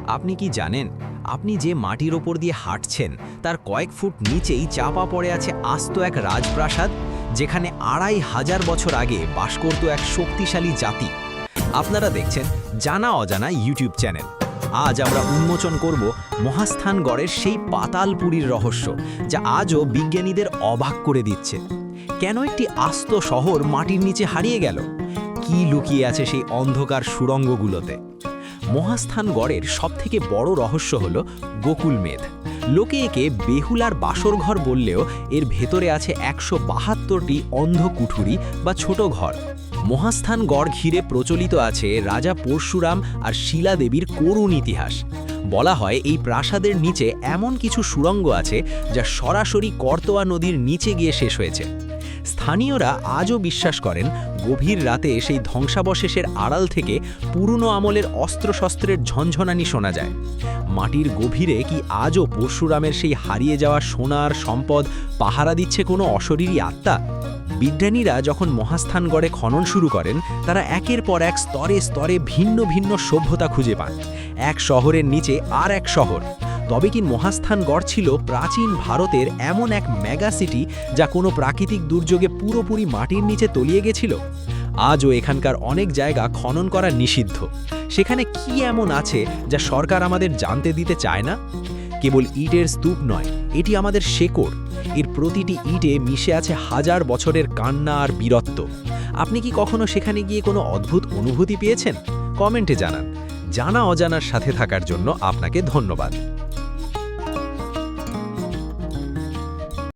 আপনি কি জানেন আপনি যে মাটির ওপর দিয়ে হাঁটছেন তার কয়েক ফুট নিচেই চাপা পড়ে আছে আস্ত এক রাজপ্রাসাদ, যেখানে ২৫০০ বছর আগে বাস করত এক শক্তিশালী জাতি। আপনারা দেখছেন জানা অজানা ইউটিউব চ্যানেল। আজ আমরা উন্মোচন করব মহাস্থানগড়ের সেই পাতালপুরীর রহস্য, যা আজও বিজ্ঞানীদের অবাক করে দিচ্ছে। কেন একটি আস্ত শহর মাটির নিচে হারিয়ে গেল? কি লুকিয়ে আছে সেই অন্ধকার সুড়ঙ্গগুলোতে? মহাস্থানগড়ের সবথেকে বড় রহস্য হল গোকুল মেধ। লোকে একে বেহুলার বাসরঘর বললেও এর ভেতরে আছে ১৭২টি অন্ধ কুঠুরি বা ছোট ঘর। মহাস্থানগড় ঘিরে প্রচলিত আছে রাজা পরশুরাম আর শিলাদেবীর করুণ ইতিহাস। বলা হয় এই প্রাসাদের নিচে এমন কিছু সুড়ঙ্গ আছে যা সরাসরি করতোয়া নদীর নিচে গিয়ে শেষ হয়েছে। স্থানীয়রা আজও বিশ্বাস করেন গভীর রাতে সেই ধ্বংসাবশেষের আড়াল থেকে পুরনো আমলের অস্ত্রশস্ত্রের ঝনঝনানি শোনা যায়। মাটির গভীরে কি আজও পরশুরামের সেই হারিয়ে যাওয়া সোনার সম্পদ পাহারা দিচ্ছে কোনো অশরীরী আত্মা? বিজ্ঞানীরা যখন মহাস্থানগড়ে খনন শুরু করেন, তারা একের পর এক স্তরে স্তরে ভিন্ন ভিন্ন সভ্যতা খুঁজে পান। এক শহরের নিচে আর এক শহর। তবে কি মহাস্থানগড় ছিল প্রাচীন ভারতের এমন এক মেগা সিটি যা কোনো প্রাকৃতিক দুর্যোগে পুরোপুরি মাটির নিচে তলিয়ে গেছিল? আজও এখানকার অনেক জায়গা খনন করা নিষিদ্ধ। সেখানে কি এমন আছে যা সরকার আমাদের জানতে দিতে চায় না? কেবল ইটের স্তূপ নয়, এটি আমাদের শেকড়। এর প্রতিটি ইটে মিশে আছে হাজার বছরের কান্না আর বীরত্ব। আপনি কি কখনো সেখানে গিয়ে কোনো অদ্ভুত অনুভূতি পেয়েছেন? কমেন্টে জানান। জানা অজানার সাথে থাকার জন্য আপনাকে ধন্যবাদ।